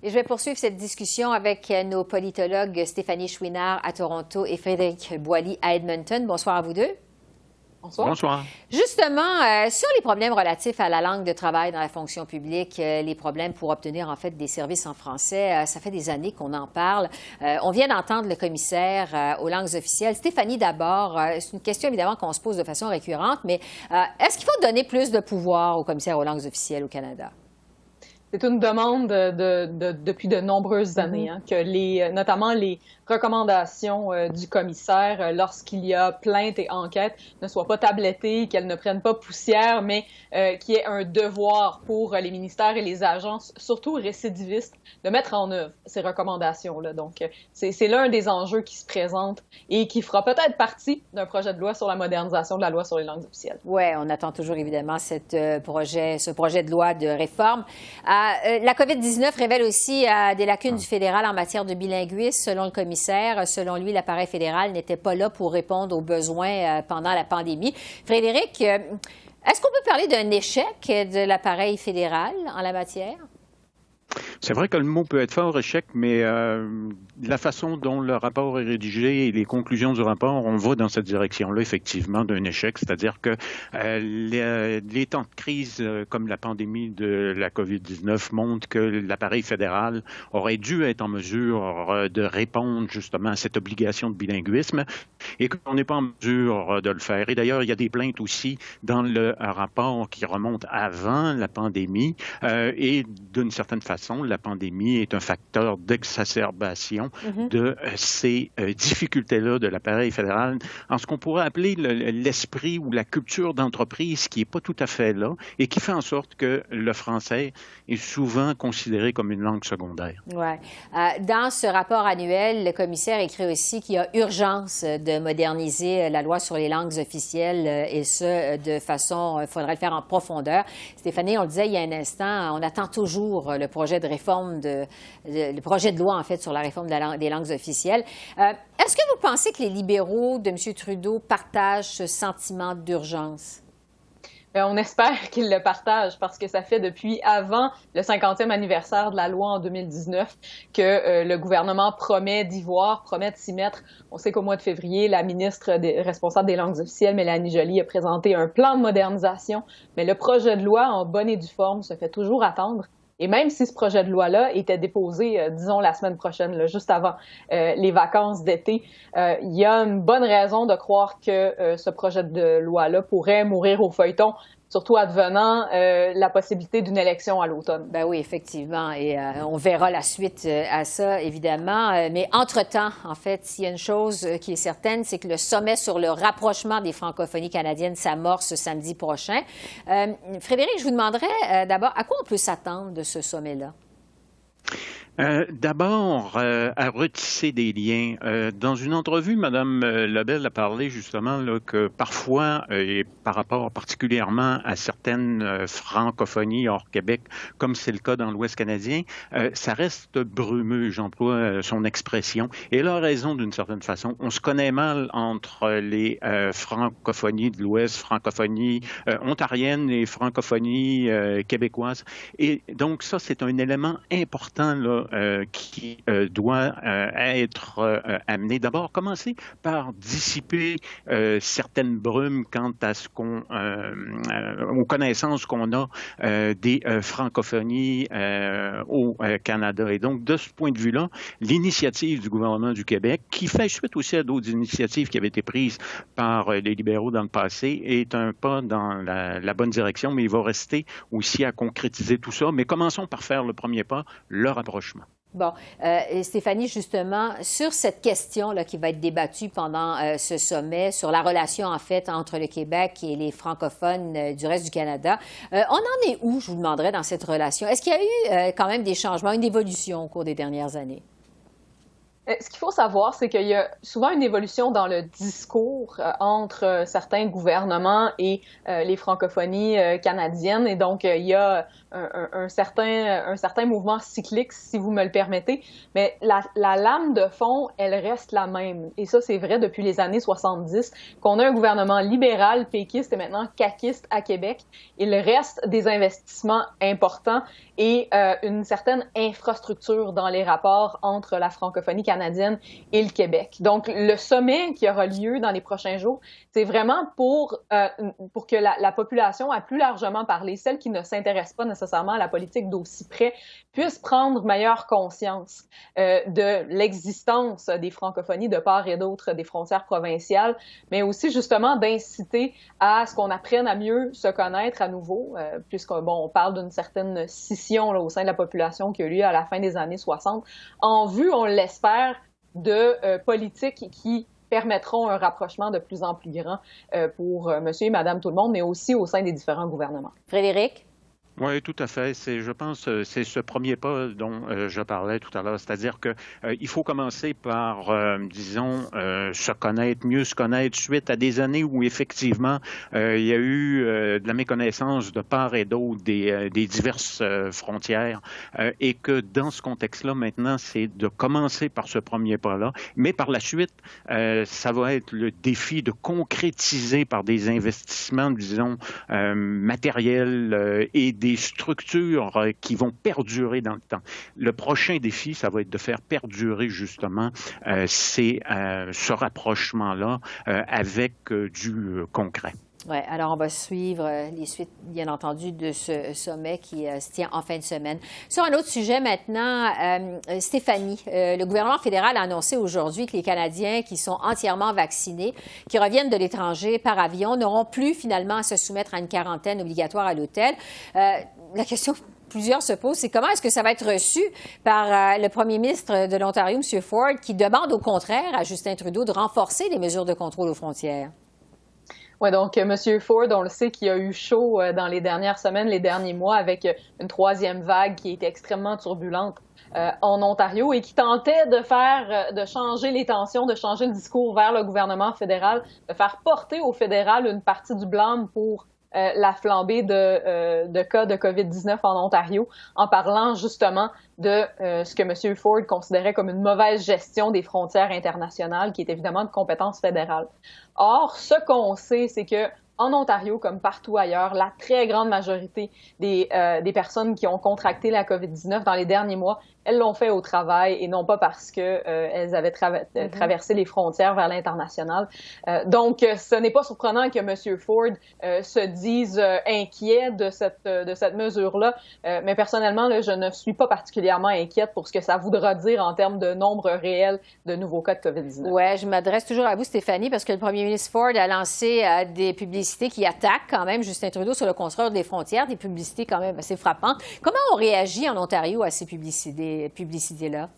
Et je vais poursuivre cette discussion avec nos politologues Stéphanie Chouinard à Toronto et Frédéric Boily à Edmonton. Bonsoir à vous deux. Bonsoir. Bonsoir. Justement, sur les problèmes relatifs à la langue de travail dans la fonction publique, les problèmes pour obtenir en fait des services en français, ça fait des années qu'on en parle. On vient d'entendre le commissaire aux langues officielles. Stéphanie, d'abord, c'est une question évidemment qu'on se pose de façon récurrente, mais est-ce qu'il faut donner plus de pouvoir au commissaire aux langues officielles au Canada? C'est une demande depuis de nombreuses années, que notamment les recommandations du commissaire lorsqu'il y a plainte et enquête ne soient pas tablettées, qu'elles ne prennent pas poussière, mais qu'il y ait un devoir pour les ministères et les agences, surtout récidivistes, de mettre en œuvre ces recommandations-là. Donc, c'est l'un des enjeux qui se présente et qui fera peut-être partie d'un projet de loi sur la modernisation de la loi sur les langues officielles. Oui, on attend toujours évidemment ce projet de loi de réforme. La COVID-19 révèle aussi des lacunes du fédéral en matière de bilinguisme, selon le commissaire. Selon lui, l'appareil fédéral n'était pas là pour répondre aux besoins pendant la pandémie. Frédéric, est-ce qu'on peut parler d'un échec de l'appareil fédéral en la matière? C'est vrai que le mot peut être fort échec, mais la façon dont le rapport est rédigé et les conclusions du rapport, on va dans cette direction-là, effectivement, d'un échec. C'est-à-dire que les temps de crise comme la pandémie de la COVID-19 montrent que l'appareil fédéral aurait dû être en mesure de répondre justement à cette obligation de bilinguisme et qu'on n'est pas en mesure de le faire. Et d'ailleurs, il y a des plaintes aussi dans le rapport qui remontent avant la pandémie et d'une certaine façon, la pandémie est un facteur d'exacerbation de ces difficultés-là de l'appareil fédéral en ce qu'on pourrait appeler l'esprit ou la culture d'entreprise qui n'est pas tout à fait là et qui fait en sorte que le français est souvent considéré comme une langue secondaire. Oui. Dans ce rapport annuel, le commissaire écrit aussi qu'il y a urgence de moderniser la loi sur les langues officielles et ce, de façon, il faudrait le faire en profondeur. Stéphanie, on le disait il y a un instant, on attend toujours le projet de réforme, le projet de loi, en fait, sur la réforme des langues officielles. Est-ce que vous pensez que les libéraux de M. Trudeau partagent ce sentiment d'urgence? On espère qu'ils le partagent parce que ça fait depuis avant le 50e anniversaire de la loi en 2019 que le gouvernement promet d'y voir, promet de s'y mettre. On sait qu'au mois de février, la ministre responsable des langues officielles, Mélanie Joly, a présenté un plan de modernisation, mais le projet de loi en bonne et due forme se fait toujours attendre. Et même si ce projet de loi-là était déposé, disons, la semaine prochaine, là, juste avant les vacances d'été, il y a une bonne raison de croire que ce projet de loi-là pourrait mourir au feuilleton, surtout advenant la possibilité d'une élection à l'automne. Ben oui, effectivement. Et on verra la suite à ça, évidemment. Mais entre-temps, en fait, s'il y a une chose qui est certaine, c'est que le sommet sur le rapprochement des francophonies canadiennes s'amorce samedi prochain. Frédéric, je vous demanderais d'abord, à quoi on peut s'attendre de ce sommet-là? D'abord, à retisser des liens. Dans une entrevue, Mme Lebel a parlé justement là, que parfois, et par rapport particulièrement à certaines francophonies hors Québec, comme c'est le cas dans l'Ouest canadien, ça reste brumeux, j'emploie son expression. Et elle a raison d'une certaine façon. On se connaît mal entre les francophonies de l'Ouest, francophonie ontarienne et francophonie québécoise. Et donc ça, c'est un élément important là, qui doit être amené. D'abord, commencer par dissiper certaines brumes quant à ce aux connaissances qu'on a des francophonies au Canada. Et donc, de ce point de vue-là, l'initiative du gouvernement du Québec, qui fait suite aussi à d'autres initiatives qui avaient été prises par les libéraux dans le passé, est un pas dans la bonne direction, mais il va rester aussi à concrétiser tout ça. Mais commençons par faire le premier pas, le rapprochement. Bon, Stéphanie, justement, sur cette question-là qui va être débattue pendant ce sommet, sur la relation, en fait, entre le Québec et les francophones du reste du Canada, on en est où, je vous demanderais, dans cette relation? Est-ce qu'il y a eu quand même des changements, une évolution au cours des dernières années? Ce qu'il faut savoir, c'est qu'il y a souvent une évolution dans le discours entre certains gouvernements et les francophonies canadiennes. Et donc, il y a un certain mouvement cyclique, si vous me le permettez. Mais la lame de fond, elle reste la même. Et ça, c'est vrai depuis les années 70, qu'on a un gouvernement libéral, péquiste et maintenant caquiste à Québec. Il reste des investissements importants et une certaine infrastructure dans les rapports entre la francophonie canadienne et le Québec. Donc, le sommet qui aura lieu dans les prochains jours, c'est vraiment pour que la population, a plus largement parlé, celle qui ne s'intéresse pas nécessairement à la politique d'aussi près, puisse prendre meilleure conscience de l'existence des francophonies de part et d'autre des frontières provinciales, mais aussi justement d'inciter à ce qu'on apprenne à mieux se connaître à nouveau, on parle d'une certaine scission là, au sein de la population qui a eu lieu à la fin des années 60, en vue, on l'espère, de politiques qui permettront un rapprochement de plus en plus grand pour monsieur et madame tout le monde, mais aussi au sein des différents gouvernements. Frédéric? Oui, tout à fait. Je pense, c'est ce premier pas dont je parlais tout à l'heure, c'est-à-dire que il faut commencer par, disons, se connaître, mieux se connaître, suite à des années où effectivement il y a eu de la méconnaissance de part et d'autre des diverses frontières, et que dans ce contexte-là, maintenant, c'est de commencer par ce premier pas-là, mais par la suite, ça va être le défi de concrétiser par des investissements, disons, matériels et des structures qui vont perdurer dans le temps. Le prochain défi, ça va être de faire perdurer justement ce rapprochement-là avec du concret. Oui, alors on va suivre les suites, bien entendu, de ce sommet qui se tient en fin de semaine. Sur un autre sujet maintenant, Stéphanie, le gouvernement fédéral a annoncé aujourd'hui que les Canadiens qui sont entièrement vaccinés, qui reviennent de l'étranger par avion, n'auront plus finalement à se soumettre à une quarantaine obligatoire à l'hôtel. La question plusieurs se posent, c'est comment est-ce que ça va être reçu par le premier ministre de l'Ontario, M. Ford, qui demande au contraire à Justin Trudeau de renforcer les mesures de contrôle aux frontières? Oui, donc M. Ford, on le sait qu'il a eu chaud dans les dernières semaines, les derniers mois, avec une troisième vague qui était extrêmement turbulente en Ontario et qui tentait de changer les tensions, de changer le discours vers le gouvernement fédéral, de faire porter au fédéral une partie du blâme pour la flambée de cas de COVID-19 en Ontario, en parlant justement de ce que M. Ford considérait comme une mauvaise gestion des frontières internationales, qui est évidemment de compétence fédérale. Or, ce qu'on sait, c'est que en Ontario, comme partout ailleurs, la très grande majorité des personnes qui ont contracté la COVID-19 dans les derniers mois, elles l'ont fait au travail et non pas parce que elles avaient traversé les frontières vers l'international. Donc, ce n'est pas surprenant que M. Ford se dise inquiet de cette mesure-là. Mais personnellement, là, je ne suis pas particulièrement inquiète pour ce que ça voudra dire en termes de nombre réel de nouveaux cas de COVID-19. Oui, je m'adresse toujours à vous, Stéphanie, parce que le premier ministre Ford a lancé des publicités qui attaquent quand même Justin Trudeau sur le contrôle des frontières, des publicités quand même assez frappantes. Comment on réagit en Ontario à ces publicités-là?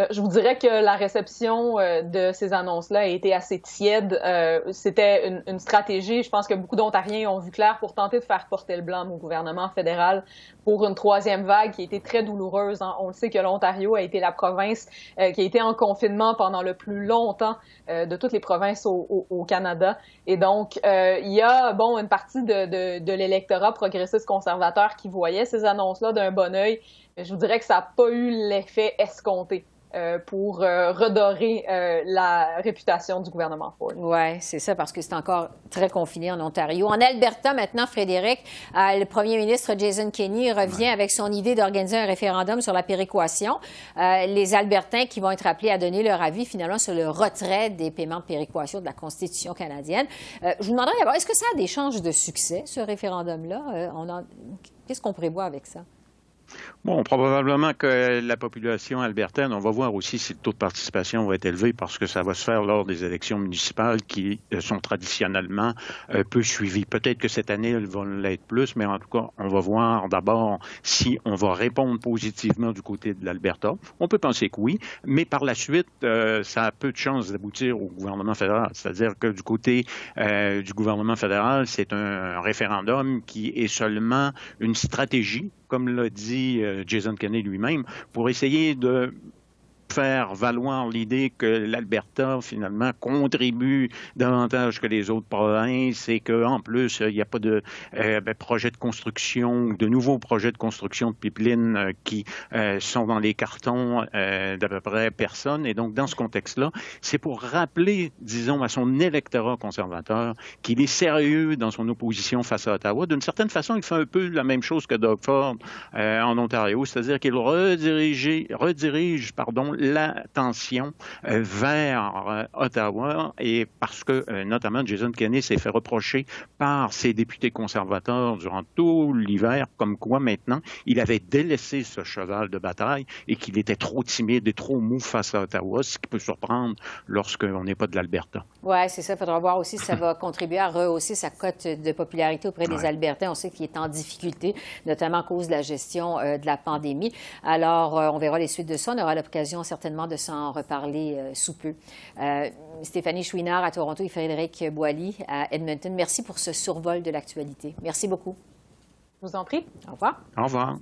Je vous dirais que la réception de ces annonces-là a été assez tiède. C'était une stratégie. Je pense que beaucoup d'Ontariens ont vu clair pour tenter de faire porter le blâme au gouvernement fédéral pour une troisième vague qui a été très douloureuse. On le sait que l'Ontario a été la province qui a été en confinement pendant le plus longtemps de toutes les provinces au Canada. Et donc, il y a une partie de l'électorat progressiste conservateur qui voyait ces annonces-là d'un bon œil. Je vous dirais que ça n'a pas eu l'effet escompté pour redorer la réputation du gouvernement Ford. Oui, c'est ça, parce que c'est encore très confiné en Ontario. En Alberta, maintenant, Frédéric, le premier ministre Jason Kenney revient avec son idée d'organiser un référendum sur la péréquation. Les Albertains qui vont être appelés à donner leur avis, finalement, sur le retrait des paiements de péréquation de la Constitution canadienne. Je vous demanderais d'abord, est-ce que ça a des chances de succès, ce référendum-là? Qu'est-ce qu'on prévoit avec ça? Bon, probablement que la population albertaine, on va voir aussi si le taux de participation va être élevé parce que ça va se faire lors des élections municipales qui sont traditionnellement peu suivies. Peut-être que cette année, elles vont l'être plus, mais en tout cas, on va voir d'abord si on va répondre positivement du côté de l'Alberta. On peut penser que oui, mais par la suite, ça a peu de chances d'aboutir au gouvernement fédéral. C'est-à-dire que du côté du gouvernement fédéral, c'est un référendum qui est seulement une stratégie, comme l'a dit Jason Kenney lui-même, pour essayer de faire valoir l'idée que l'Alberta, finalement, contribue davantage que les autres provinces et qu'en plus, il n'y a pas de projet de construction, de nouveaux projets de construction de pipelines qui sont dans les cartons d'à peu près personne. Et donc, dans ce contexte-là, c'est pour rappeler, disons, à son électorat conservateur qu'il est sérieux dans son opposition face à Ottawa. D'une certaine façon, il fait un peu la même chose que Doug Ford en Ontario, c'est-à-dire qu'il redirige l'attention vers Ottawa et parce que notamment Jason Kenney s'est fait reprocher par ses députés conservateurs durant tout l'hiver comme quoi maintenant il avait délaissé ce cheval de bataille et qu'il était trop timide et trop mou face à Ottawa, ce qui peut surprendre lorsqu'on n'est pas de l'Alberta. Oui, c'est ça. Il faudra voir aussi si ça va contribuer à rehausser sa cote de popularité auprès des Albertains. On sait qu'il est en difficulté, notamment à cause de la gestion de la pandémie. Alors, on verra les suites de ça. On aura l'occasion certainement de s'en reparler sous peu. Stéphanie Chouinard à Toronto et Frédéric Boily à Edmonton. Merci pour ce survol de l'actualité. Merci beaucoup. Je vous en prie. Au revoir. Au revoir.